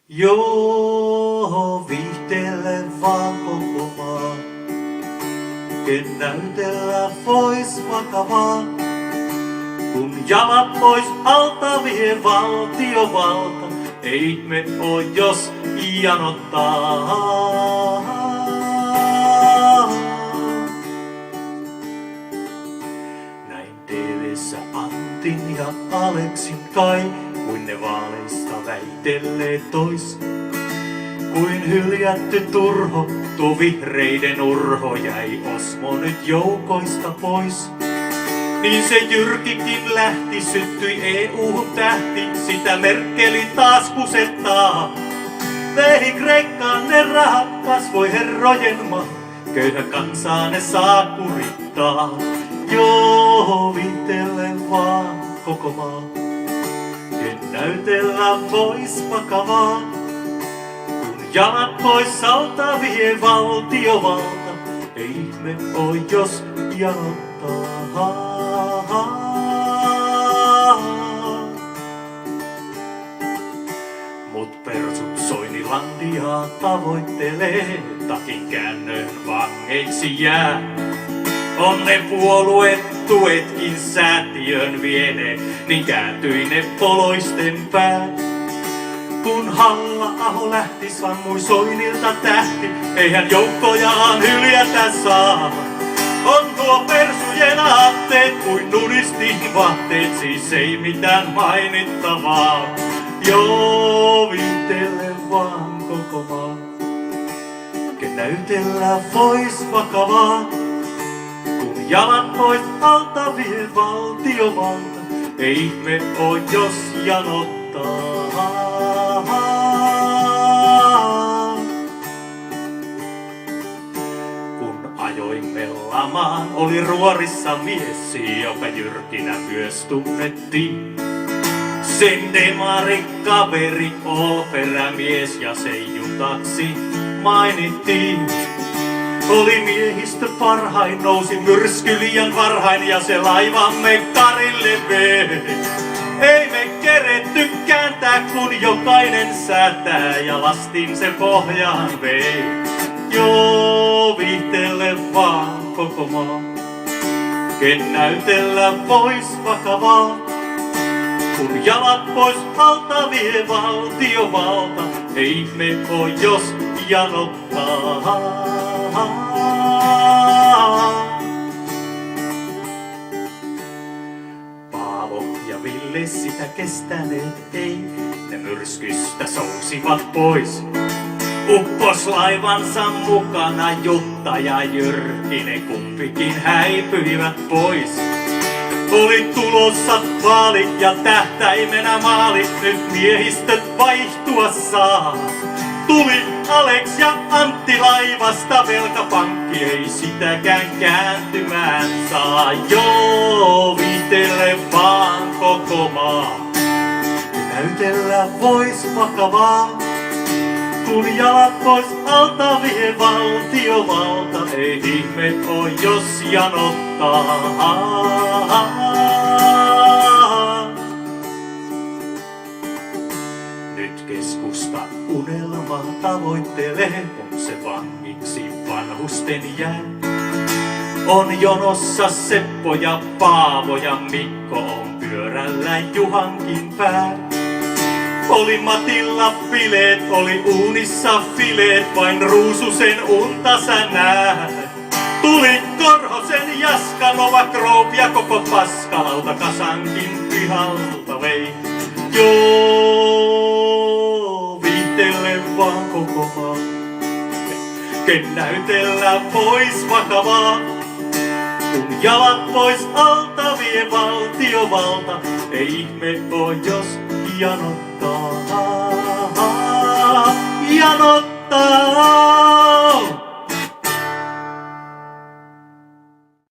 Joo, viihteelle vaan koko maa. Ken näytellä vois vakavaa, kun jalat pois alta vie valtiovalta. Ei ihme oo, jos janottaa. Näin TV:ssä Antin ja Aleksin kai, kuin ne vaaleista väitellee tois. Kuin hyljätty turho, tuo vihreiden urho jäi Osmo nyt joukoista pois. Niin se Jyrkikin lähti, syttyi EU:hun tähti, sitä Merkeli taas kusettaa. Vei Kreikkaan ne rahat, kasvoi herrojen maa, köyhä kansaa ne saa kurittaa. Joo, viitellen vaan koko maa, en näytellä vois vakavaa. Kun jalat pois alta vie valtiovalta, ei ihme oo, jos janottaa. Mut persut Soinilandiaa tavoittelee, takin käännön vangeiksi jää. On ne puoluetuetkin säätiön viene, niin kääntyi ne poloisten pää. Kun Halla-aho lähti, sammui Soinilta tähti, eihän joukkojaan hyljätä saa. On tuo persujen aatteet kuin nuristin vaatteet, siis ei mitään mainittavaa. Joo, viitelle vaan koko maa, ken näytellä vois vakavaa. Kun jalat pois alta vie valtiovalta, ei ihme oo, jos janottaa. Kun ajoimme lamaan, oli ruorissa mies, joka jyrkinä myös tunnettiin. Sen demarikaveri, ooperamies ja se jutaksi mainittiin. Oli miehistö parhain, nousi myrsky liian varhain ja se laivamme karille vei. Ei me keretty kääntää, kun jokainen säätää ja lastin se pohjaan vei. Joo, viihteelle vaan koko maa, ken näytellä vois vakavaa. Kun jalat pois alta vie valtiovalta, ei ihme oo, jos janottaa. Paavo ja Ville sitä kestäneet ei, ne myrskystä sousivat pois. Uppos laivansa mukana Jutta ja Jyrki, ne kumpikin häipyivät pois. Oli tulossa vaalit ja tähtäimenä maalit, nyt miehistöt vaihtua saa. Tuli Aleks ja Antti laivasta, velkapankki ei sitäkään kääntymään saa. Joo, viitelle vaan koko maa, näytellä vois vakavaa. Kun jalat pois alta vie valtiovalta, ei ihme oo, jos janottaa. Nyt keskusta unelmaa tavoittelee, kun se vangiksi vanhusten jää. On jonossa Seppo ja Paavo ja Mikko, on pyörällä Juhankin pää. Oli Matilla bileet, oli uunissa fileet, vain Ruususen unta sä näet. Tuli Korhosen Jaska, Nova Group ja koko paskalauta kasankin pihalta vei. Joo, viitelle vaan koko maa, ken näytellä vois vakavaa. Kun jalat pois alta vie valtiovalta, ei ihme oo, jos janottaa. Janottaa.